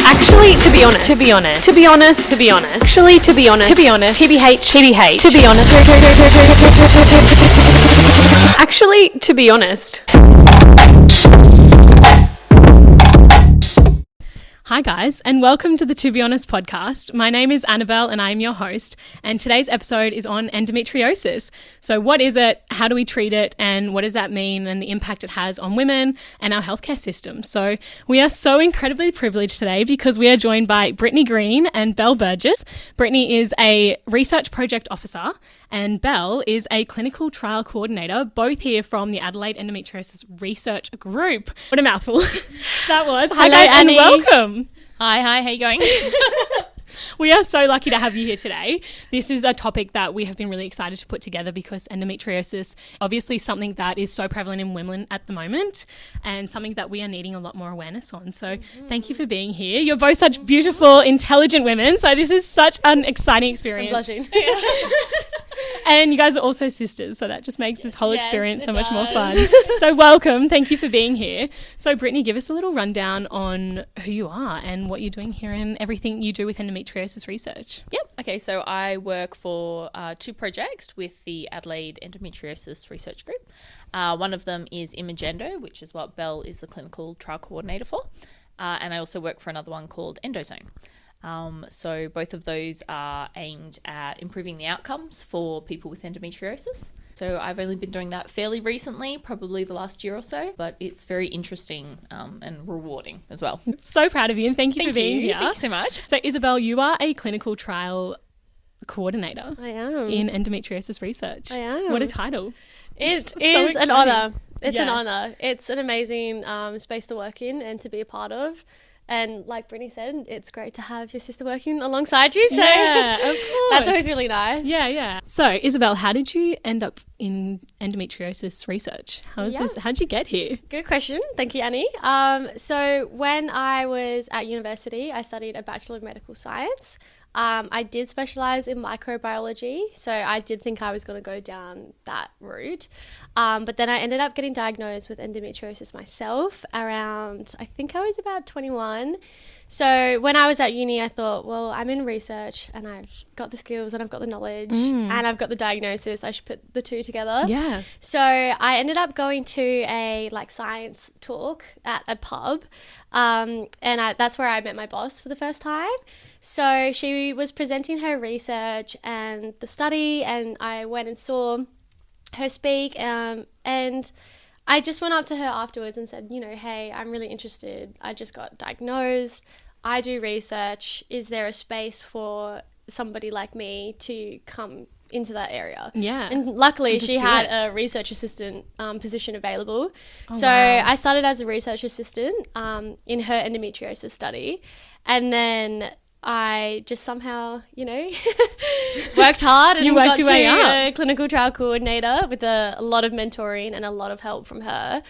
Actually, to be honest. Actually, to be honest. TBH. To be honest. Actually, to be honest. Hi guys, and welcome to the To Be Honest podcast. My name is Annabelle and I'm your host, and today's episode is on endometriosis. So what is it, how do we treat it, and what does that mean, and the impact it has on women and our healthcare system. So we are so incredibly privileged today because we are joined by Brittany Green and Isabelle Burgess. Brittany is a research project officer and Belle is a clinical trial coordinator, both here from the Adelaide Endometriosis Research Group. What a mouthful that was. Hi guys, and welcome. Hi, how you going? We are so lucky to have you here today. This is a topic that we have been really excited to put together because endometriosis, obviously something that is so prevalent in women at the moment and something that we are needing a lot more awareness on. So thank you for being here. You're both such beautiful, intelligent women. So this is such an exciting experience. I'm blushing. And you guys are also sisters, so that just makes this whole experience so much more fun. So welcome. Thank you for being here. So Brittany, give us a little rundown on who you are and what you're doing here and everything you do with endometriosis research. Yep. Okay, so I work for two projects with the Adelaide Endometriosis Research Group. One of them is Imagendo, which is what Belle is the clinical trial coordinator for. And I also work for another one called Endozone. So both of those are aimed at improving the outcomes for people with endometriosis. So I've only been doing that fairly recently, probably the last year or so, but it's very interesting and rewarding as well. So proud of you and thank you for being here. Thank you so much. So Isabelle, you are a clinical trial coordinator. I am. In endometriosis research. I am. What a title. It so is an exciting. honour. It's Yes. an honour. It's an amazing space to work in and to be a part of. And like Brittany said, it's great to have your sister working alongside you. So Yeah, of course. that's always really nice. Yeah. So Isabelle, how did you end up in endometriosis research? How did you get here? Good question. Thank you, Annie. So when I was at university, I studied a Bachelor of Medical Science. I did specialise in microbiology, so I did think I was going to go down that route. But then I ended up getting diagnosed with endometriosis myself around, I think I was about 21. So when I was at uni, I thought, well, I'm in research and I've got the skills and I've got the knowledge and I've got the diagnosis. I should put the two together. Yeah. So I ended up going to a science talk at a pub, and that's where I met my boss for the first time. So she was presenting her research and the study, and I went and saw her speak, and I just went up to her afterwards and said, hey, I'm really interested. I just got diagnosed. I do research. Is there a space for somebody like me to come into that area? Yeah. And luckily she had a research assistant position available. I started as a research assistant in her endometriosis study. And then I just somehow, worked hard and got to a clinical trial coordinator with a lot of mentoring and a lot of help from her.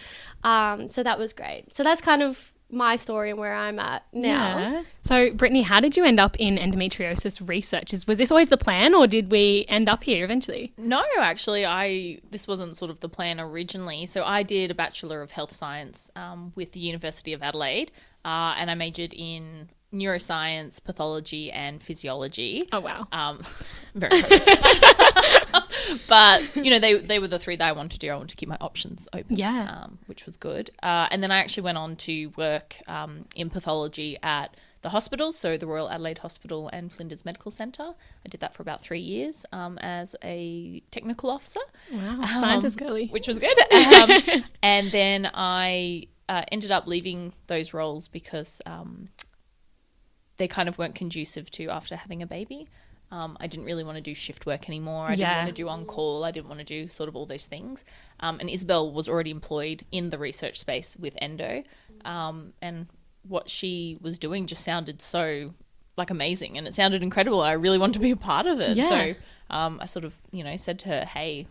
So that was great. So that's kind of my story and where I'm at now. Yeah. So Brittany, how did you end up in endometriosis research? Was this always the plan or did we end up here eventually? No, actually, this wasn't sort of the plan originally. So I did a Bachelor of Health Science with the University of Adelaide, and I majored in neuroscience, pathology and physiology. Oh wow. Very impressive. But they were the three that I wanted to do. I wanted to keep my options open, which was good. And then I actually went on to work in pathology at the hospitals, so the Royal Adelaide Hospital and Flinders Medical Centre. I did that for about 3 years as a technical officer. Wow, scientist girly. Which was good. And then I ended up leaving those roles because they kind of weren't conducive to after having a baby. I didn't really want to do shift work anymore. I didn't want to do on-call. I didn't want to do sort of all those things. And Isabelle was already employed in the research space with Endo. And what she was doing just sounded so amazing and it sounded incredible. I really wanted to be a part of it. Yeah. So I sort of, said to her, hey,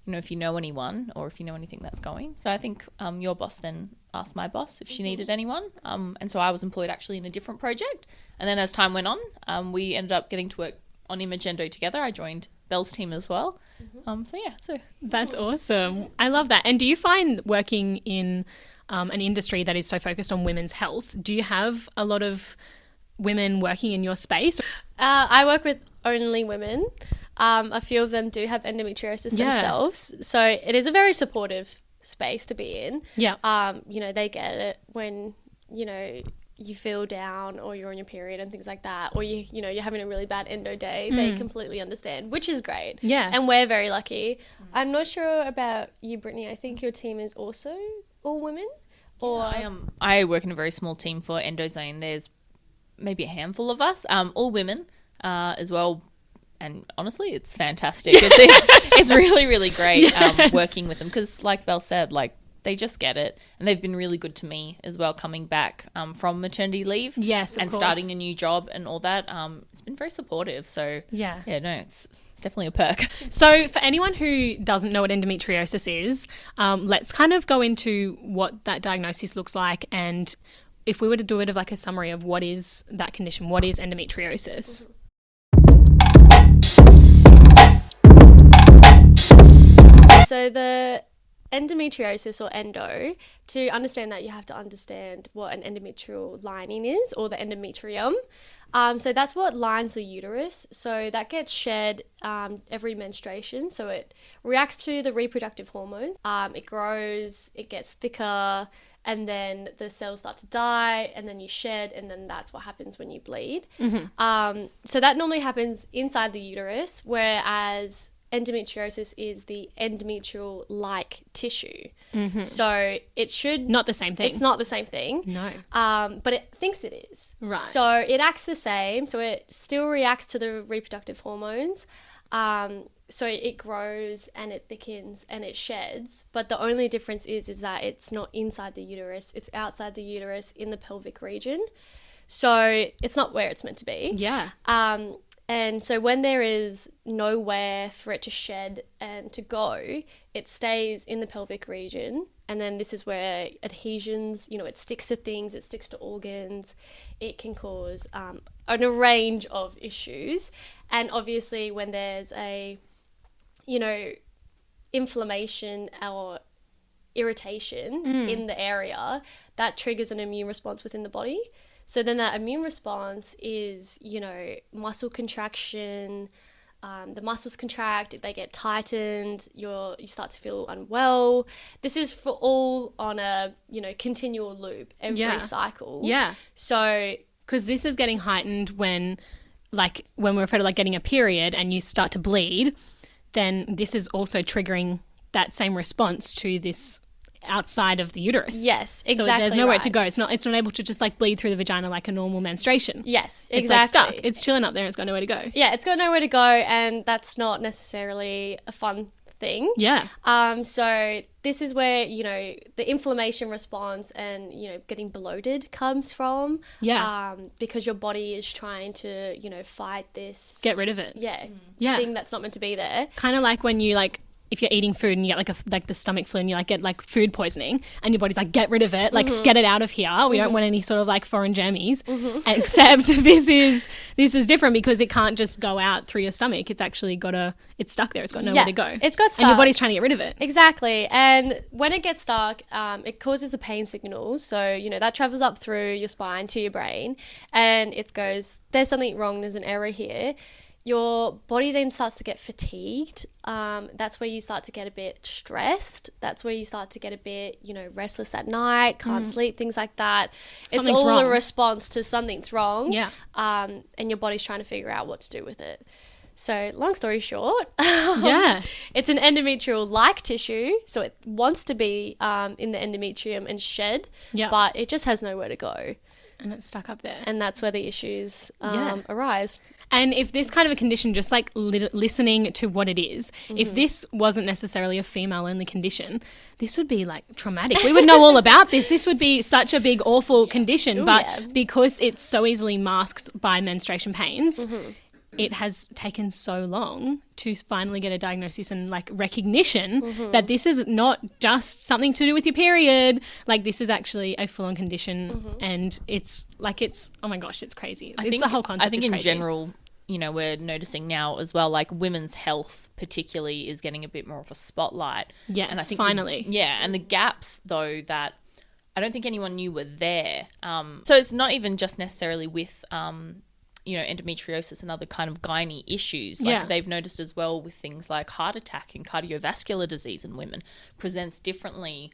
if you know anyone or if you know anything that's going. So I think your boss then asked my boss if she needed anyone. And so I was employed actually in a different project. And then as time went on, we ended up getting to work on Imagendo together. I joined Belle's team as well. So That's awesome. I love that. And do you find working in an industry that is so focused on women's health, do you have a lot of women working in your space? I work with only women. A few of them do have endometriosis themselves. So it is a very supportive space to be in. Yeah. You know, they get it when, you know, you feel down or you're on your period and things like that, or you know, you're having a really bad endo day. They completely understand, which is great. Yeah. And we're very lucky. I'm not sure about you, Brittany. I think your team is also all women. Or I work in a very small team for Endozone. There's maybe a handful of us, all women as well. And honestly, it's fantastic. It's really, really great working with them because, like Belle said, like they just get it, and they've been really good to me as well. Coming back from maternity leave, yes, and starting a new job and all that, it's been very supportive. So no, it's definitely a perk. So for anyone who doesn't know what endometriosis is, let's kind of go into what that diagnosis looks like, and if we were to do it of like a summary of what is that condition, what is endometriosis? So the endometriosis, or endo, to understand that you have to understand what an endometrial lining is, or the endometrium. So that's what lines the uterus. So that gets shed every menstruation. So it reacts to the reproductive hormones. It grows, it gets thicker, and then the cells start to die, and then you shed, and then that's what happens when you bleed. So that normally happens inside the uterus, whereas endometriosis is the endometrial-like tissue. So it should... Not the same thing. It's not the same thing. No. But it thinks it is. Right. So it acts the same. So it still reacts to the reproductive hormones. So it grows and it thickens and it sheds. But the only difference is that it's not inside the uterus. It's outside the uterus in the pelvic region. So it's not where it's meant to be. Yeah. And so when there is nowhere for it to shed and to go, it stays in the pelvic region. And then this is where adhesions, you know, it sticks to things, it sticks to organs. It can cause a range of issues. And obviously when there's a, you know, inflammation or irritation in the area, that triggers an immune response within the body. So then that immune response is, you know, muscle contraction, the muscles contract, they get tightened, you start to feel unwell. This is for all on a, you know, continual loop every cycle. Yeah. So... Because this is getting heightened when we're afraid of like getting a period and you start to bleed, then this is also triggering that same response to this outside of the uterus. Yes, exactly. So there's nowhere to go. It's not able to just like bleed through the vagina like a normal menstruation. Yes, exactly. It's like stuck. It's chilling up there and it's got nowhere to go. Yeah, it's got nowhere to go, and that's not necessarily a fun thing. Yeah. So this is where, you know, the inflammation response and, you know, getting bloated comes from. Yeah. Because your body is trying to, you know, fight this. Get rid of it. Yeah. Yeah. Thing that's not meant to be there. Kind of like when you like, if you're eating food and you get like the stomach flu and you like get like food poisoning and your body's like, get rid of it, like get it out of here. We don't want any sort of like foreign germies. Except this is different because it can't just go out through your stomach. It's actually it's stuck there. It's got nowhere to go. It's got stuck. And your body's trying to get rid of it. Exactly. And when it gets stuck, it causes the pain signals. So, you know, that travels up through your spine to your brain and it goes, there's something wrong. There's an error here. Your body then starts to get fatigued. That's where you start to get a bit stressed. That's where you start to get a bit, you know, restless at night, can't sleep, things like that. Something's it's all wrong. a response to something's wrong. Yeah. And your body's trying to figure out what to do with it. So long story short, it's an endometrial-like tissue. So it wants to be in the endometrium and shed, but it just has nowhere to go. And it's stuck up there. And that's where the issues arise. And if this kind of a condition, just like listening to what it is, if this wasn't necessarily a female-only condition, this would be like traumatic. We would know all about this. This would be such a big, awful condition. But because it's so easily masked by menstruation pains, it has taken so long to finally get a diagnosis and like recognition that this is not just something to do with your period. Like this is actually a full-on condition and it's oh my gosh, it's crazy. The whole concept I think is in crazy. general, you know, we're noticing now as well, like women's health particularly is getting a bit more of a spotlight. Yes, and I think finally. and the gaps though that I don't think anyone knew were there. So it's not even just necessarily with, endometriosis and other kind of gynae issues. Like they've noticed as well with things like heart attack and cardiovascular disease in women presents differently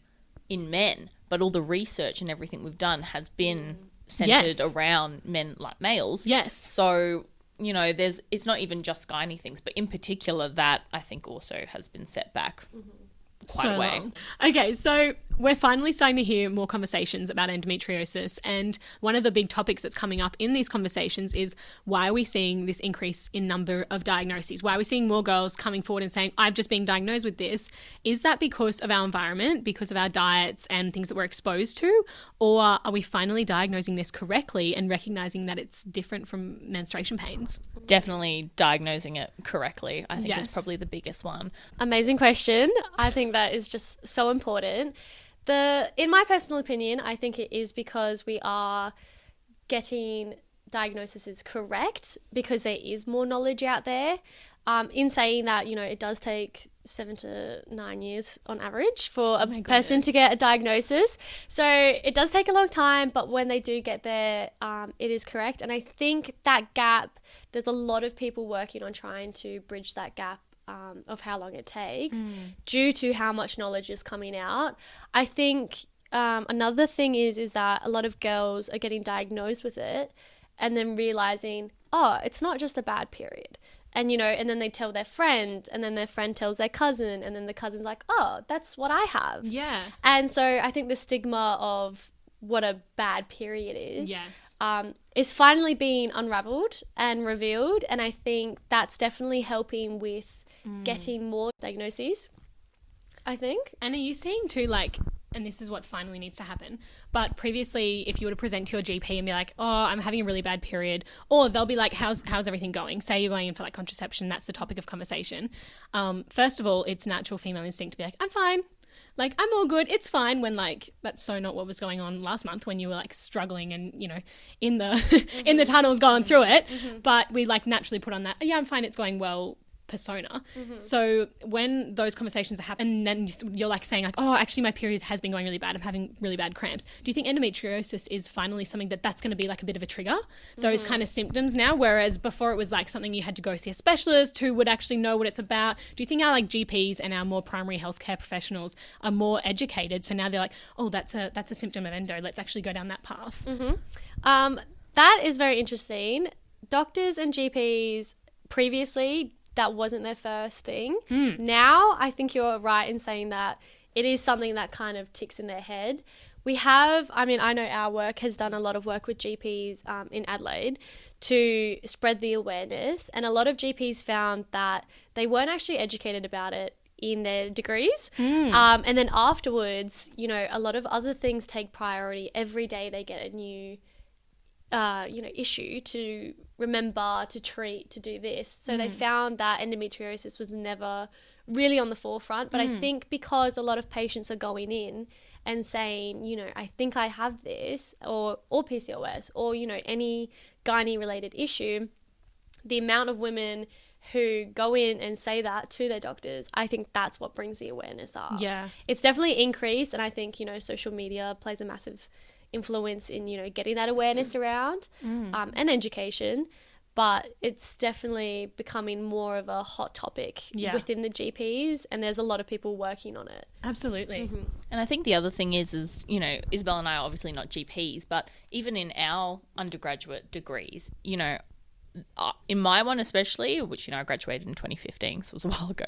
in men, but all the research and everything we've done has been centered around men like males. Yes. So, it's not even just gynae things, but in particular that I think also has been set back quite a way. Okay, so we're finally starting to hear more conversations about endometriosis, and one of the big topics that's coming up in these conversations is why are we seeing this increase in number of diagnoses? Why are we seeing more girls coming forward and saying, I've just been diagnosed with this? Is that because of our environment, because of our diets and things that we're exposed to? Or are we finally diagnosing this correctly and recognizing that it's different from menstruation pains? Definitely diagnosing it correctly, I think is probably the biggest one. Amazing question. I think that is just so important. In my personal opinion, I think it is because we are getting diagnoses correct because there is more knowledge out there. In saying that, it does take 7 to 9 years on average for a person to get a diagnosis. So it does take a long time, but when they do get there, it is correct. And I think that gap, there's a lot of people working on trying to bridge that gap of how long it takes due to how much knowledge is coming out. I think another thing is that a lot of girls are getting diagnosed with it and then realizing, it's not just a bad period. And, and then they tell their friend, and then their friend tells their cousin, and then the cousin's like, that's what I have. Yeah. And so I think the stigma of what a bad period is finally being unraveled and revealed. And I think that's definitely helping with getting more diagnoses, I think. And are you seeing too, and this is what finally needs to happen, but previously if you were to present to your GP and be like, I'm having a really bad period, or they'll be like, how's everything going? Say you're going in for contraception, that's the topic of conversation. First of all, it's natural female instinct to be like, I'm fine. I'm all good. It's fine, when that's so not what was going on last month when you were struggling and, in the in the tunnels going through it. But we naturally put on that, I'm fine, it's going well persona. So when those conversations are happening, and then you're saying actually my period has been going really bad, I'm having really bad cramps. Do you think endometriosis is finally something that's going to be a bit of a trigger, those kind of symptoms now, whereas before it was something you had to go see a specialist who would actually know what it's about? Do you think our GPs and our more primary healthcare professionals are more educated, so now they're like, that's a symptom of endo, let's actually go down that path? That is very interesting. Doctors and GPs previously, that wasn't their first thing. Now, I think you're right in saying that it is something that kind of ticks in their head. I know our work has done a lot of work with GPs in Adelaide to spread the awareness, and a lot of GPs found that they weren't actually educated about it in their degrees. And then afterwards, a lot of other things take priority. Every day they get a new issue to remember, to treat, to do this. So they found that endometriosis was never really on the forefront. But I think because a lot of patients are going in and saying, I think I have this, or PCOS, or, any gynae related issue, the amount of women who go in and say that to their doctors, I think that's what brings the awareness up. Yeah. It's definitely increased, and I think, social media plays a massive influence in getting that awareness around and education, but it's definitely becoming more of a hot topic within the GPs, and there's a lot of people working on it. Absolutely. And I think the other thing is Isabelle and I are obviously not GPs, but even in our undergraduate degrees, in my one especially, which I graduated in 2015, so it was a while ago,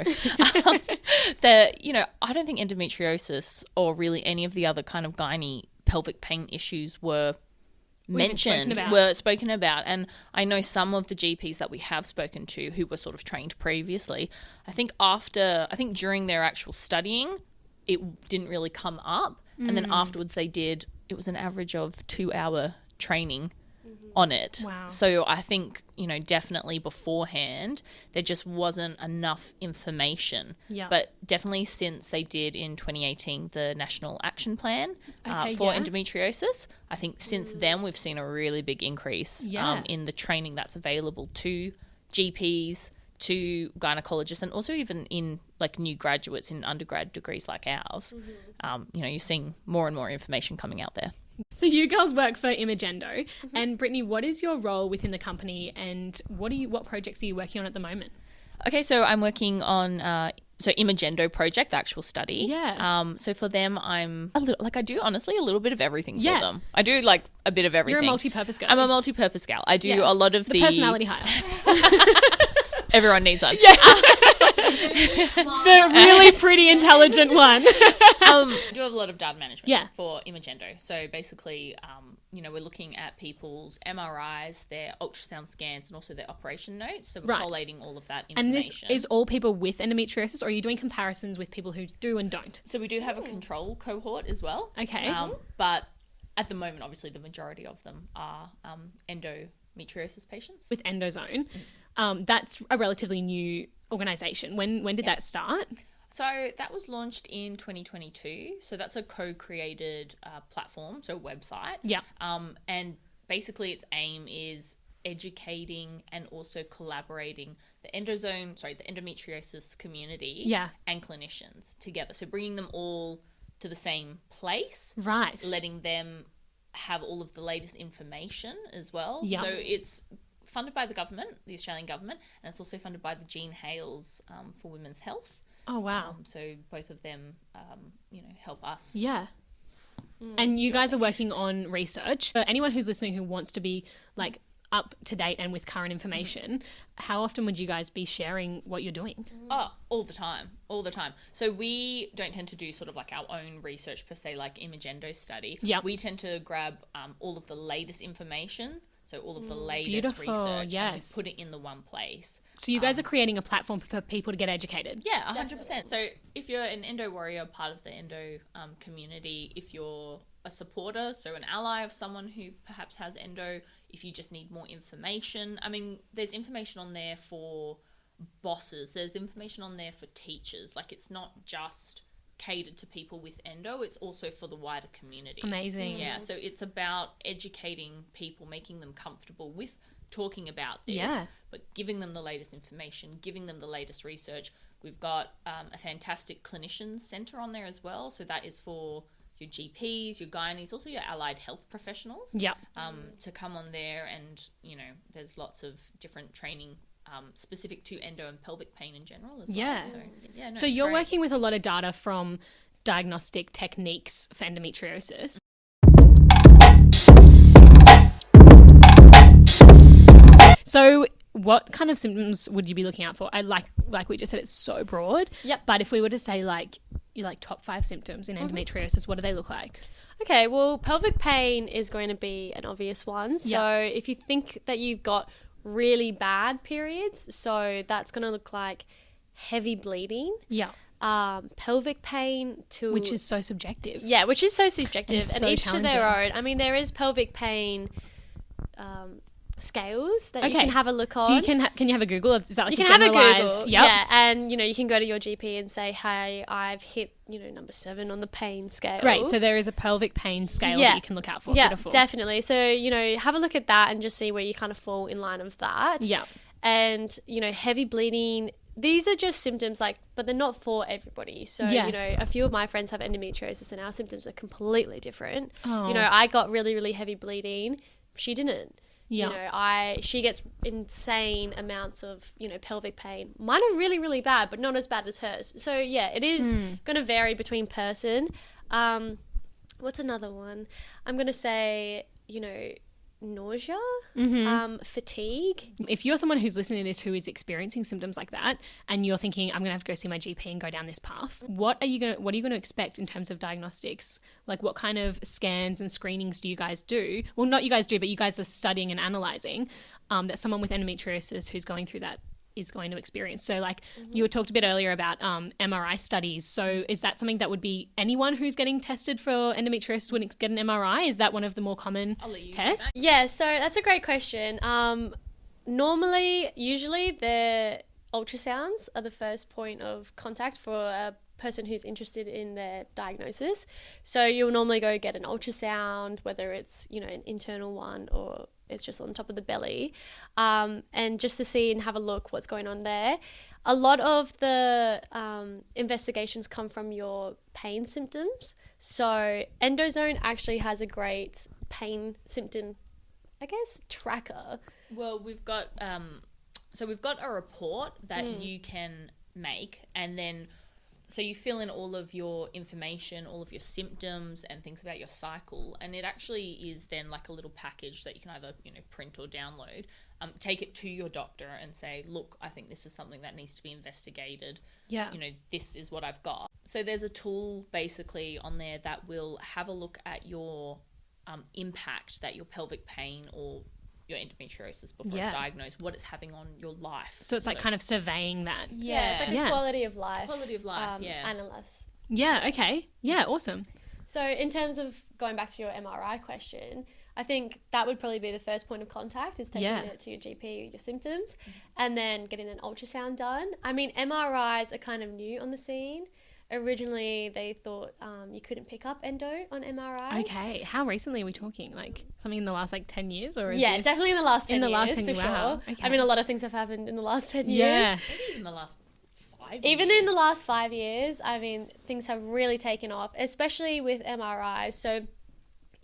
I don't think endometriosis or really any of the other kind of gynae pelvic pain issues were spoken about. And I know some of the GPs that we have spoken to who were sort of trained previously, I think during their actual studying, it didn't really come up. And then afterwards it was an average of 2-hour training on it. Wow. So I think, definitely beforehand, there just wasn't enough information. Yeah. But definitely since they did in 2018 the National Action Plan for endometriosis, I think since then we've seen a really big increase in the training that's available to GPs, to gynecologists, and also even in like new graduates in undergrad degrees like ours, you're seeing more and more information coming out there. So you girls work for Imagendo, and Brittany, what is your role within the company, and what projects are you working on at the moment? Okay, so I'm working on Imagendo project, the actual study. Yeah. So for them, I'm I do honestly a little bit of everything for them. I do like a bit of everything. You're a multi-purpose girl. I'm a multi-purpose gal. I do a lot of the personality hire. Everyone needs one. Yeah. The really pretty intelligent one. I do have a lot of data management for Imagendo. So basically, we're looking at people's MRIs, their ultrasound scans, and also their operation notes. So we're collating all of that information. And this is all people with endometriosis, or are you doing comparisons with people who do and don't? So we do have a control cohort as well. Okay. But at the moment, obviously, the majority of them are endometriosis patients. With Endozone. That's a relatively new organisation. When did that start? So that was launched in 2022. So that's a co-created platform, so website. Yeah. And basically its aim is educating and also collaborating the endometriosis community and clinicians together. So bringing them all to the same place. Right. Letting them have all of the latest information as well. Yeah. So it's funded by the government, the Australian government, and it's also funded by the Jean Hales for Women's Health. Oh, wow. So both of them, help us. Yeah. And you guys are working on research. For anyone who's listening who wants to be like up to date and with current information, how often would you guys be sharing what you're doing? Oh, all the time. So we don't tend to do sort of like our own research per se, like Imagendo study. Yeah. We tend to grab all of the latest information. So all of the latest research, and we put it in the one place. So you guys are creating a platform for people to get educated. Yeah, 100%. So if you're an endo warrior, part of the endo community, if you're a supporter, so an ally of someone who perhaps has endo, if you just need more information, I mean, there's information on there for bosses, there's information on there for teachers. Like, it's not just catered to people with endo, it's also for the wider community. Amazing. Yeah, so it's about educating people, making them comfortable with talking about this, but giving them the latest information, giving them the latest research. We've got a fantastic clinicians centre on there as well, so that is for your GPs, your gynaes, also your allied health professionals to come on there, and there's lots of different training specific to endo and pelvic pain in general as well. So you're working with a lot of data from diagnostic techniques for endometriosis. So what kind of symptoms would you be looking out for? I like we just said, it's so broad. Yep. But if we were to say top 5 symptoms in endometriosis, what do they look like? Okay, well, pelvic pain is going to be an obvious one. So if you think that you've got really bad periods, so that's going to look like heavy bleeding. Yeah. Pelvic pain which is so subjective. Yeah, which is so subjective, and each to their own. I mean, there is pelvic pain scales that you can have a look on. So you can you have a Google? Is that like you a can have a generalized? Google, yeah, and you can go to your GP and say, "Hey, I've hit number 7 on the pain scale." Great. So there is a pelvic pain scale that you can look out for. Yeah, Beautiful. definitely. So have a look at that and just see where you kind of fall in line of that. Yeah. And heavy bleeding. These are just symptoms, but they're not for everybody. So, a few of my friends have endometriosis and our symptoms are completely different. Oh. I got really, really heavy bleeding. She didn't. Yeah. She gets insane amounts of, pelvic pain. Mine are really, really bad, but not as bad as hers. So, yeah, it is going to vary between person. What's another one? I'm going to say, nausea, fatigue. If you're someone who's listening to this who is experiencing symptoms like that, and you're thinking, I'm going to have to go see my GP and go down this path, what are you going to expect in terms of diagnostics? Like, what kind of scans and screenings do you guys do? Well, not you guys do, but you guys are studying and analysing that someone with endometriosis who's going through that is going to experience. So you had talked a bit earlier about MRI studies. So is that something that would be anyone who's getting tested for endometriosis would get an MRI? Is that one of the more common tests? Yeah, so that's a great question. Usually the ultrasounds are the first point of contact for a person who's interested in their diagnosis. So you'll normally go get an ultrasound, whether it's, an internal one or it's just on top of the belly, and just to see and have a look what's going on there. A lot of the investigations come from your pain symptoms. So Endozone actually has a great pain symptom, I guess, tracker. Well, we've got a report that you can make, and then so you fill in all of your information, all of your symptoms and things about your cycle, and it actually is then like a little package that you can either, print or download. Take it to your doctor and say, look, I think this is something that needs to be investigated. Yeah. This is what I've got. So there's a tool basically on there that will have a look at your impact that your pelvic pain or your endometriosis before it's diagnosed, what it's having on your life. So it's like kind of surveying that. Yeah, it's like a quality of life. Quality of life, analysis. Yeah, okay. Yeah, awesome. So in terms of going back to your MRI question, I think that would probably be the first point of contact, is taking it to your GP, your symptoms, and then getting an ultrasound done. I mean, MRIs are kind of new on the scene. Originally, they thought you couldn't pick up endo on MRIs. Okay. How recently are we talking? Like something in the last 10 years? Or is this... definitely in the last 10 years, for wow. sure. Okay. I mean, a lot of things have happened in the last 10 years. Yeah. Maybe even the last 5 years. Even in the last 5 years, I mean, things have really taken off, especially with MRIs. So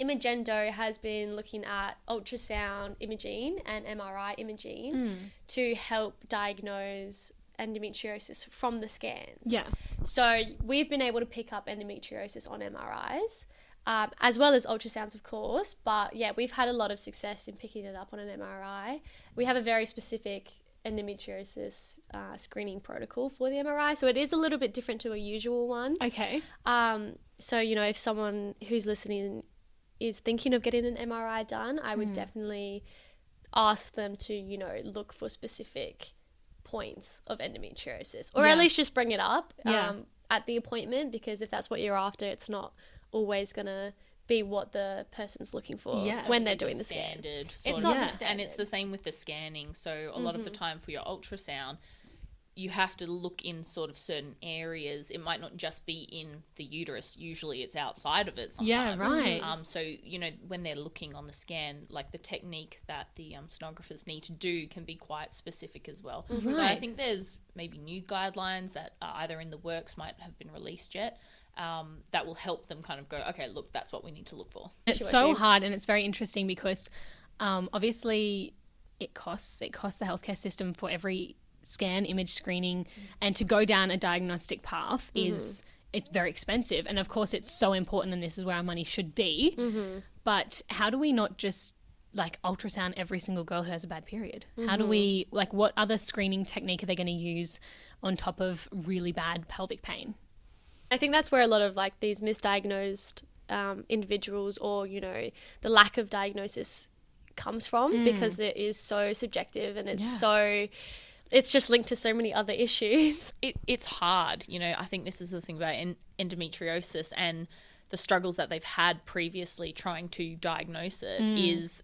Imagendo has been looking at ultrasound imaging and MRI imaging to help diagnose endometriosis from the scans. Yeah. So we've been able to pick up endometriosis on MRIs, as well as ultrasounds, of course. But yeah, we've had a lot of success in picking it up on an MRI. We have a very specific endometriosis screening protocol for the MRI, so it is a little bit different to a usual one. Okay. So, if someone who's listening is thinking of getting an MRI done, I would definitely ask them to, look for specific points of endometriosis, or at least just bring it up at the appointment, because if that's what you're after, it's not always going to be what the person's looking for when they're doing the scan. It's not the standard. And it's the same with the scanning. So a lot of the time for your ultrasound, you have to look in sort of certain areas. It might not just be in the uterus. Usually it's outside of it sometimes. Yeah, right. So, when they're looking on the scan, like the technique that the sonographers need to do can be quite specific as well. Right. So I think there's maybe new guidelines that are either in the works, might have been released yet, that will help them kind of go, okay, look, that's what we need to look for. It's so hard, and it's very interesting because obviously it costs the healthcare system for every scan, image screening, and to go down a diagnostic path it's very expensive, and of course it's so important, and this is where our money should be. But how do we not just like ultrasound every single girl who has a bad period? How do we, like, what other screening technique are they going to use on top of really bad pelvic pain? I think that's where a lot of like these misdiagnosed individuals, or the lack of diagnosis comes from, because it is so subjective, and it's just linked to so many other issues. It's hard. I think this is the thing about endometriosis and the struggles that they've had previously trying to diagnose it is,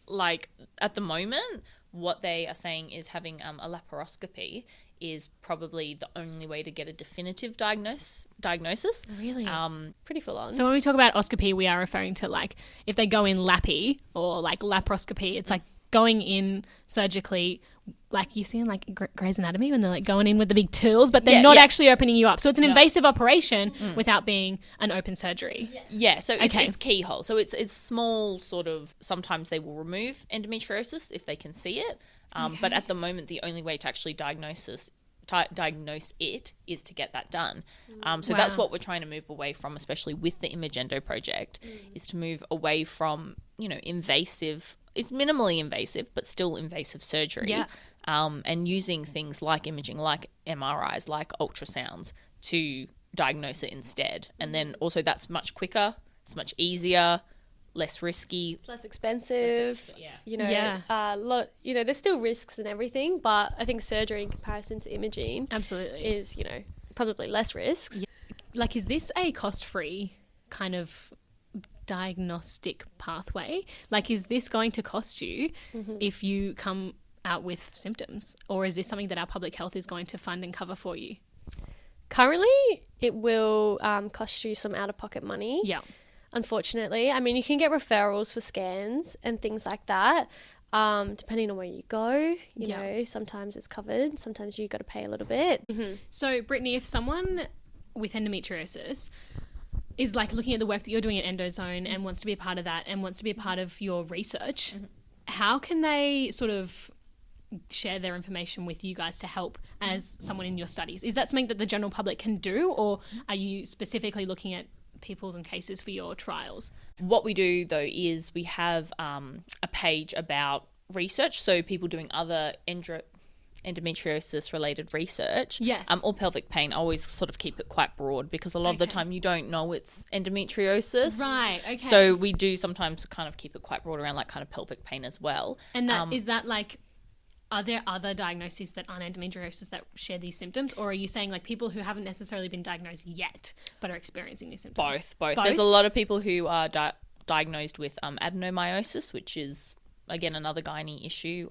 like, at the moment, what they are saying is having a laparoscopy is probably the only way to get a definitive diagnosis. Really? Pretty full on. So when we talk about oscopy, we are referring to, like, if they go in lappy or like laparoscopy, it's like going in surgically, like you see in like Grey's Anatomy when they're like going in with the big tools, but they're not actually opening you up. So it's an invasive operation without being an open surgery. Yeah, so it's keyhole. So it's small sort of, sometimes they will remove endometriosis if they can see it. But at the moment, the only way to actually diagnose it is to get that done. So that's what we're trying to move away from, especially with the Imagendo project, is to move away from, invasive. It's minimally invasive, but still invasive surgery. Yeah. And using things like imaging, like MRIs, like ultrasounds to diagnose it instead. And then also that's much quicker, it's much easier, less risky. It's less expensive. There's still risks and everything, but I think surgery in comparison to imaging is, probably less risks. Yeah. Like, is this a cost-free kind of diagnostic pathway? Like, is this going to cost you if you come out with symptoms, or is this something that our public health is going to fund and cover for you? Currently, it will cost you some out-of-pocket money. Yeah. unfortunately. I mean, you can get referrals for scans and things like that. Depending on where you go, you know, sometimes it's covered, sometimes you got to pay a little bit. So, Brittany, if someone with endometriosis is like looking at the work that you're doing at Endozone and wants to be a part of that and wants to be a part of your research, how can they sort of share their information with you guys to help as someone in your studies? Is that something that the general public can do, or are you specifically looking at people's and cases for your trials? What we do though is we have a page about research, so people doing other endometriosis related research, or pelvic pain. I always sort of keep it quite broad because a lot of the time you don't know it's endometriosis, right? Okay. So we do sometimes kind of keep it quite broad around like kind of pelvic pain as well. And that is that like, are there other diagnoses that aren't endometriosis that share these symptoms, or are you saying like people who haven't necessarily been diagnosed yet but are experiencing these symptoms? Both. There's a lot of people who are diagnosed with adenomyosis, which is again another gynae issue.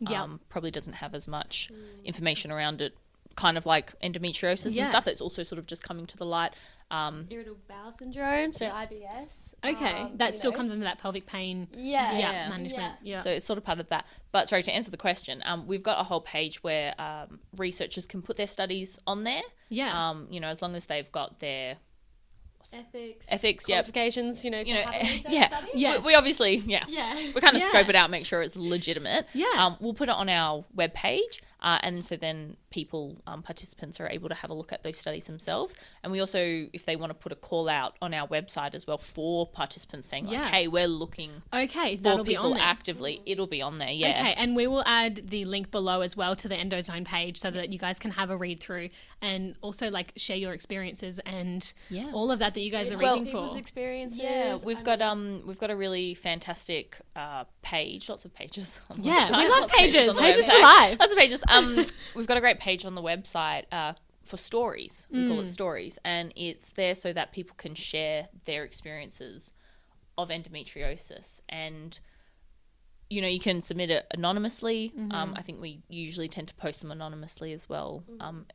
Probably doesn't have as much information around it, kind of like endometriosis and stuff. That's also sort of just coming to the light. Irritable bowel syndrome, so IBS. Okay, that still comes into that pelvic pain management. Yeah. So it's sort of part of that. But sorry, to answer the question, we've got a whole page where researchers can put their studies on there. Yeah. You know, as long as they've got their ethics, qualifications, you know, we obviously, we kind of scope it out, make sure it's legitimate. We'll put it on our webpage, and so then people, participants are able to have a look at those studies themselves. And we also, if they want to put a call out on our website as well for participants saying like, hey, we're looking for that'll people be on there actively, it'll be on there. Okay, and we will add the link below as well to the Endozone page so that you guys can have a read through and also like share your experiences and all of that you guys are reading for. People's experiences. Yeah, we've got a really fantastic page, lots of pages on the we website. love pages. Pages for website. life. Lots of pages. We've got a great page on the website for stories. We call it stories, and it's there so that people can share their experiences of endometriosis. And you know, you can submit it anonymously. I think we usually tend to post them anonymously as well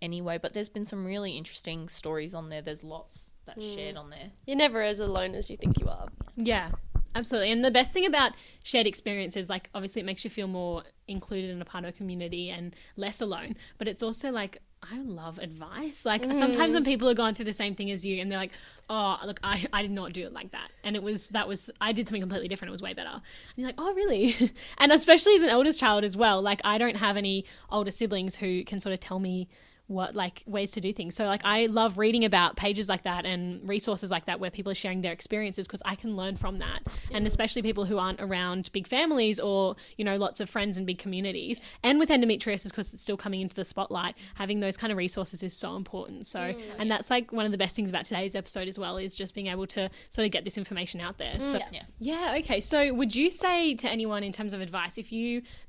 anyway, but there's been some really interesting stories on there. There's lots that's shared on there. You're never as alone as you think you are. Yeah, absolutely. And the best thing about shared experiences, like obviously it makes you feel more included in a part of a community and less alone, but it's also like, I love advice. Like sometimes when people are going through the same thing as you and they're like, oh, look, I did not do it like that. And I did something completely different. It was way better. And you're like, oh, really? And especially as an eldest child as well, like I don't have any older siblings who can sort of tell me what like ways to do things. So like I love reading about pages like that and resources like that where people are sharing their experiences because I can learn from that. And especially people who aren't around big families or, you know, lots of friends and big communities. And with endometriosis, because it's still coming into the spotlight, having those kind of resources is so important. So and that's like one of the best things about today's episode as well, is just being able to sort of get this information out there. So okay. So would you say to anyone in terms of advice,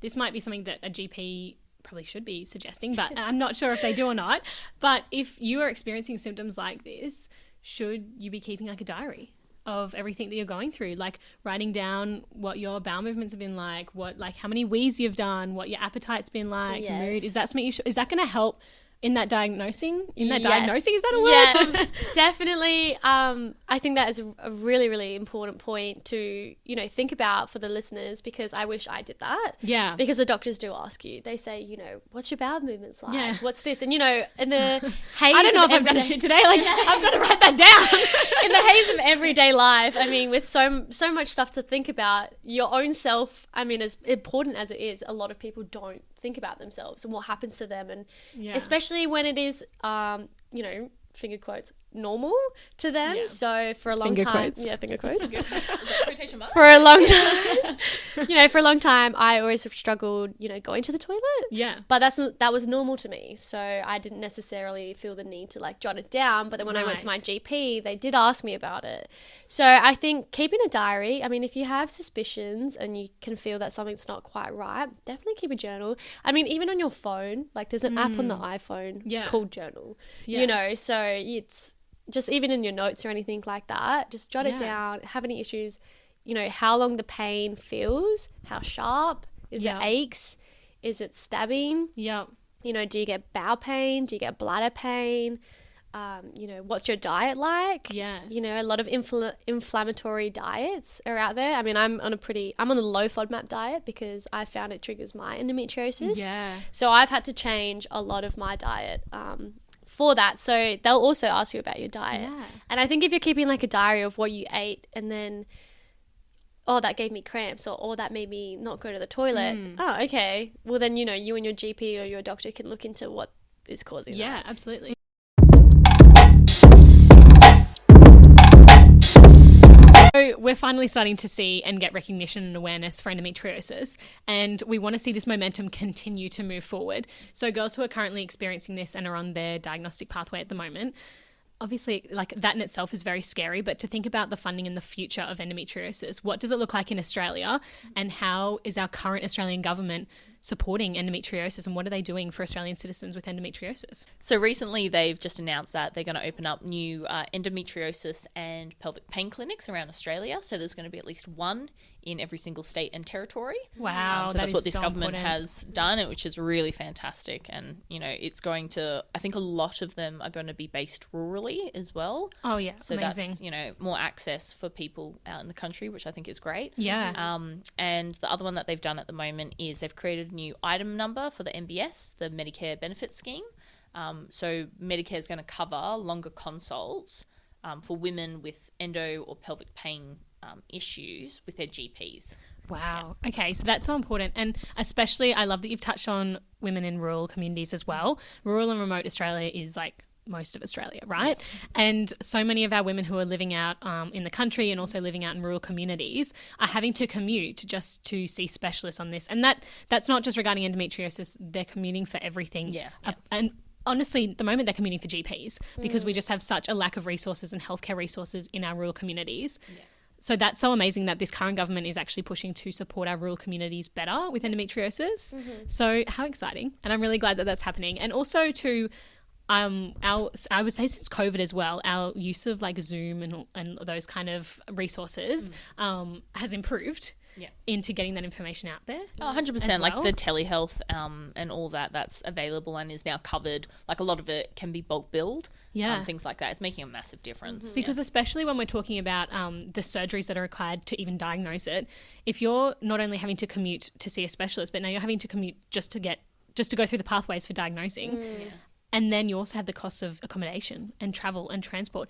this might be something that a GP probably should be suggesting, but I'm not sure if they do or not, but if you are experiencing symptoms like this, should you be keeping like a diary of everything that you're going through, like writing down what your bowel movements have been like, what like how many wheeze you've done, what your appetite's been like, mood? Is that something is that going to help in that diagnosing? Diagnosing, is that a word? Yeah, definitely. I think that is a really, really important point to, you know, think about for the listeners, because I wish I did that. Yeah. Because the doctors do ask you. They say, you know, what's your bowel movements like? Yeah. What's this? And, you know, in the haze I don't know if I've done a shit today. Like, I've got to write that down. In the haze of everyday life, I mean, with so much stuff to think about, your own self, I mean, as important as it is, a lot of people don't think about themselves and what happens to them, and especially when it is you know, finger quotes, normal to them. So for a long time, finger quotes. For a long time, you know, for a long time, I always have struggled, you know, going to the toilet. Yeah. But that was normal to me. So I didn't necessarily feel the need to like jot it down. But then when I went to my GP, they did ask me about it. So I think keeping a diary, I mean, if you have suspicions and you can feel that something's not quite right, definitely keep a journal. I mean, even on your phone, like there's an app on the iPhone called Journal, you know, so it's just even in your notes or anything like that, just jot it down. Have any issues, you know, how long the pain feels, how sharp, is it aches, is it stabbing? Yeah. You know, do you get bowel pain? Do you get bladder pain? what's your diet like? Yes. A lot of inflammatory diets are out there. I mean, I'm on a low FODMAP diet because I found it triggers my endometriosis. Yeah. So I've had to change a lot of my diet for that. So they'll also ask you about your diet. Yeah. And I think if you're keeping like a diary of what you ate and then, oh, that gave me cramps, or that made me not go to the toilet. Oh, okay. Well, then, you and your GP or your doctor can look into what is causing that. Yeah, absolutely. So we're finally starting to see and get recognition and awareness for endometriosis, and we want to see this momentum continue to move forward. So girls who are currently experiencing this and are on their diagnostic pathway at the moment, obviously, like, that in itself is very scary, but to think about the funding in the future of endometriosis, what does it look like in Australia, and how is our current Australian government supporting endometriosis, and what are they doing for Australian citizens with endometriosis? So recently they've just announced that they're going to open up new endometriosis and pelvic pain clinics around Australia. So there's going to be at least one in every single state and territory. Wow, so that's what this so government important. has done, which is really fantastic. And, it's going to, I think a lot of them are going to be based rurally as well. Oh yeah, So amazing. that's, more access for people out in the country, which I think is great. Yeah. And the other one that they've done at the moment is they've created a new item number for the MBS, the Medicare Benefit Scheme. So Medicare is going to cover longer consults for women with endo or pelvic pain issues with their GPs. Wow. Yeah. Okay, so that's so important. And especially, I love that you've touched on women in rural communities as well. Rural and remote Australia is like most of Australia, right? And so many of our women who are living out in the country and also living out in rural communities are having to commute just to see specialists on this. And that's not just regarding endometriosis. They're commuting for everything. Yeah. And honestly, at the moment they're commuting for GPs because we just have such a lack of resources and healthcare resources in our rural communities. Yeah. So that's so amazing that this current government is actually pushing to support our rural communities better with endometriosis. So how exciting. And I'm really glad that that's happening. And also to I would say since COVID as well, our use of like Zoom and those kind of resources has improved into getting that information out there. Oh, 100%. Like the telehealth and all that's available and is now covered. Like a lot of it can be bulk billed. Yeah. Things like that. It's making a massive difference. Because especially when we're talking about the surgeries that are required to even diagnose it, if you're not only having to commute to see a specialist, but now you're having to commute just to go through the pathways for diagnosing. And then you also have the costs of accommodation and travel and transport.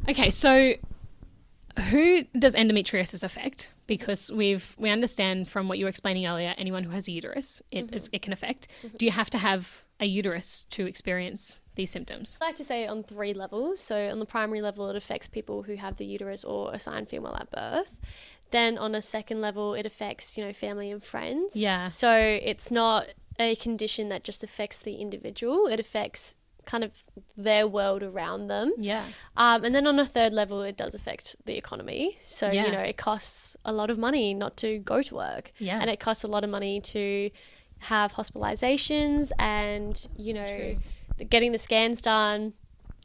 Okay, so who does endometriosis affect? Because we understand from what you were explaining earlier, anyone who has a uterus, it can affect. Do you have to have a uterus to experience these symptoms? I like to say on 3 levels. So on the primary level, it affects people who have the uterus or assigned female at birth. Then on a second level, it affects, family and friends. Yeah. So it's not a condition that just affects the individual. It affects kind of their world around them. Yeah. And then on a third level, it does affect the economy. So, it costs a lot of money not to go to work. Yeah. And it costs a lot of money to have hospitalizations and, getting the scans done.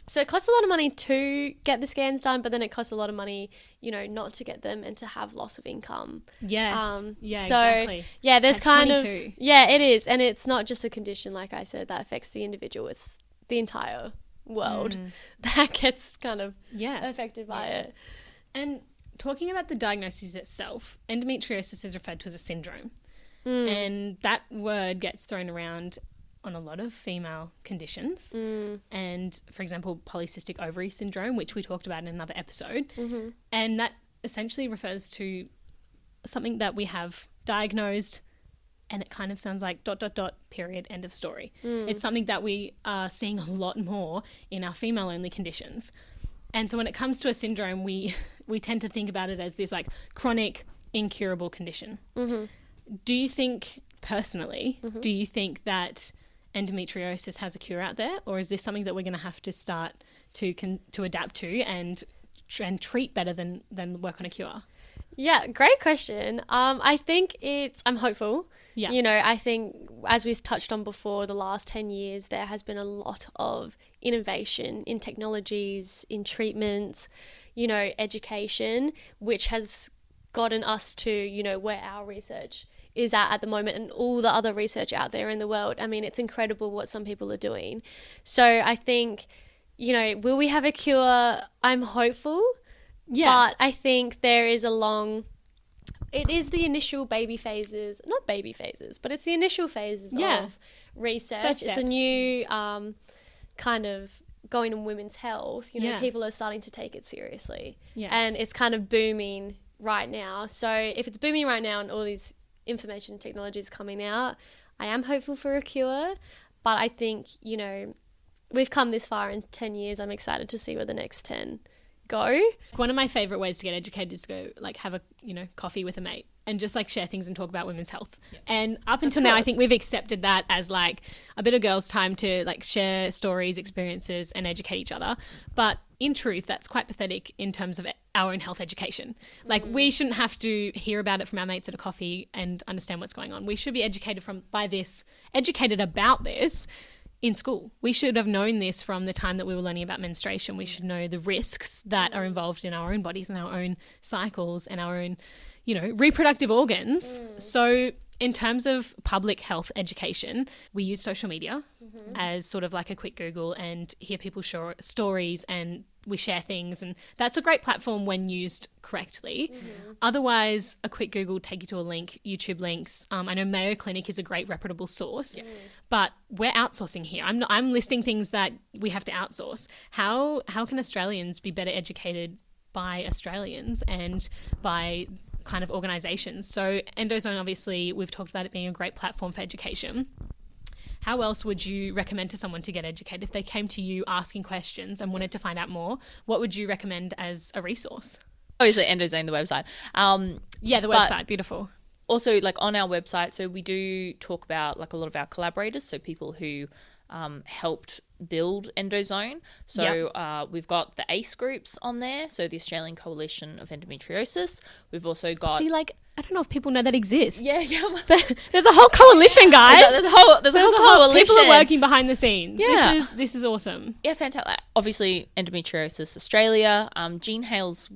So it costs a lot of money to get the scans done, but then it costs a lot of money, not to get them and to have loss of income. Yes. So, exactly. Yeah, there's kind of... 22. Yeah, it is. And it's not just a condition, like I said, that affects the individual. It's the entire world that gets kind of affected by it. And talking about the diagnosis itself, endometriosis is referred to as a syndrome. And that word gets thrown around on a lot of female conditions. And, for example, polycystic ovary syndrome, which we talked about in another episode. And that essentially refers to something that we have diagnosed, and it kind of sounds like ... period, end of story. It's something that we are seeing a lot more in our female-only conditions. And so when it comes to a syndrome, we tend to think about it as this like chronic, incurable condition. Do you think, personally, do you think that endometriosis has a cure out there, or is this something that we're going to have to start to adapt to and treat better than work on a cure? Yeah, great question. I think I'm hopeful. Yeah. I think, as we touched on before, the last 10 years, there has been a lot of innovation in technologies, in treatments, education, which has gotten us to, where our research is at the moment, and all the other research out there in the world. I mean, it's incredible what some people are doing. So I think, you know, will we have a cure? I'm hopeful. Yeah. But I think there is it is the initial baby phases, not baby phases, but it's the initial phases of research. First It's a steps. new kind of going in women's health. You know, Yeah. people are starting to take it seriously. Yes. And it's kind of booming right now. So if it's booming right now and all these information technologies coming out, I am hopeful for a cure. But I think, you know, we've come this far in 10 years. I'm excited to see where the next 10 go. One of my favorite ways to get educated is to go like have a coffee with a mate and just like share things and talk about women's health. And up until now, I think we've accepted that as like a bit of girls' time to like share stories, experiences, and educate each other. But in truth, that's quite pathetic in terms of our own health education. Like we shouldn't have to hear about it from our mates at a coffee and understand what's going on. We should be educated about this in school. We should have known this from the time that we were learning about menstruation. We should know the risks that are involved in our own bodies and our own cycles and our own, you know, reproductive organs. So in terms of public health education, we use social media as sort of like a quick Google and hear people's stories, and we share things, and that's a great platform when used correctly. Otherwise, a quick Google will take you to a link, YouTube links. I know Mayo Clinic is a great reputable source, but we're outsourcing here. I'm listing things that we have to outsource. How can Australians be better educated by Australians and by kind of organisations? So Endozone, obviously, we've talked about it being a great platform for education. How else would you recommend to someone to get educated? If they came to you asking questions and wanted to find out more, what would you recommend as a resource? Obviously, Endozone, the website. The website, beautiful. Also, like on our website, so we do talk about like a lot of our collaborators, so people who helped build Endozone. So we've got the ACE groups on there, so the Australian Coalition of Endometriosis. We've also got... See, like, I don't know if people know that exists. Yeah. There's a whole coalition, guys. There's a whole coalition. People are working behind the scenes. Yeah. This is awesome. Yeah, fantastic. Obviously, Endometriosis Australia, Jean Hale's for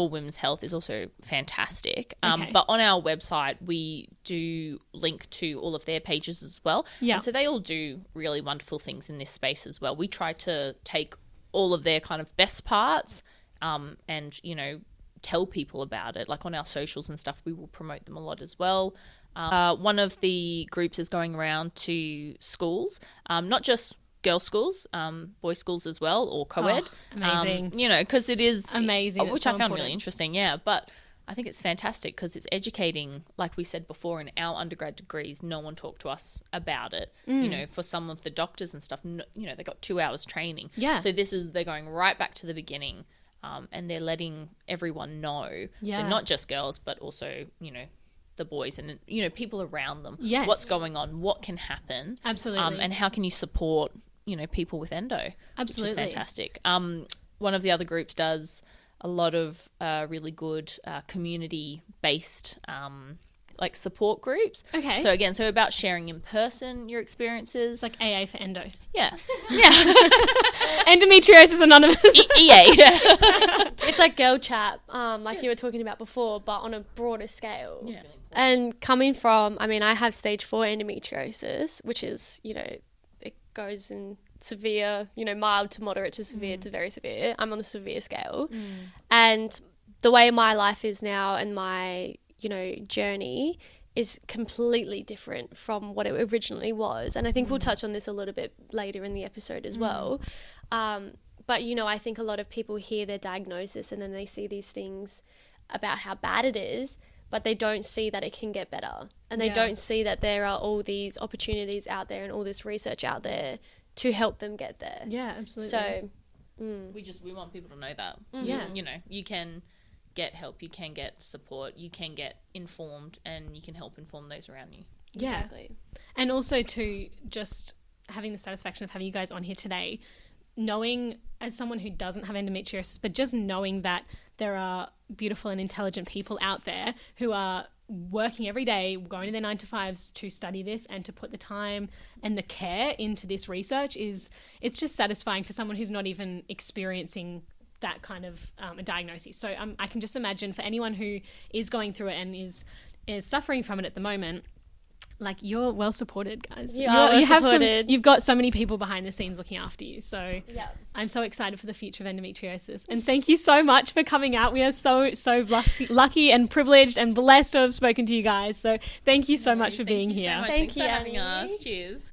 Women's Health is also fantastic. Okay. But on our website, we do link to all of their pages as well. Yeah. And so they all do really wonderful things in this space as well. We try to take all of their kind of best parts and, you know, tell people about it. Like on our socials and stuff, we will promote them a lot as well. One of the groups is going around to schools, not just girls' schools, boys' schools as well, or co-ed. Oh, amazing. You know, because it is amazing, which so I found important. really interesting. Yeah, but I think it's fantastic because it's educating. Like we said before, in our undergrad degrees, no one talked to us about it. You know, for some of the doctors and stuff, you know, they got 2 hours training. Yeah. So they're going right back to the beginning, and they're letting everyone know. Yeah. So not just girls, but also, you know, the boys and, you know, people around them. Yes. What's going on? What can happen? Absolutely. And how can you support, you know, people with endo? Absolutely. Which is fantastic. One of the other groups does a lot of really good community-based like support groups. Okay. So about sharing in person your experiences. It's like AA for endo. Yeah. Endometriosis Anonymous. EA. It's like girl chat, like you were talking about before, but on a broader scale. Yeah. And coming from, I mean, I have stage 4 endometriosis, which is, you know, it goes in severe, you know, mild to moderate to severe to very severe. I'm on the severe scale. And the way my life is now and my, you know, journey is completely different from what it originally was. And I think we'll touch on this a little bit later in the episode as well. But, you know, I think a lot of people hear their diagnosis and then they see these things about how bad it is, but they don't see that it can get better. And they don't see that there are all these opportunities out there and all this research out there to help them get there. Yeah, absolutely. So, We want people to know that. Yeah. You know, you can get help, you can get support, you can get informed, and you can help inform those around you. Yeah. exactly. And also to just having the satisfaction of having you guys on here today, knowing as someone who doesn't have endometriosis, but just knowing that there are beautiful and intelligent people out there who are working every day, going to their 9 to 5s to study this and to put the time and the care into this research it's just satisfying for someone who's not even experiencing that kind of a diagnosis. So I can just imagine for anyone who is going through it and is suffering from it at the moment, like, you're well supported, guys. You are well supported. You've got so many people behind the scenes looking after you. So Yeah. I'm so excited for the future of endometriosis. And thank you so much for coming out. We are so lucky and privileged and blessed to have spoken to you guys. So thank you so much for being here. So much. Thank Thanks you, for having Annie. us. Cheers.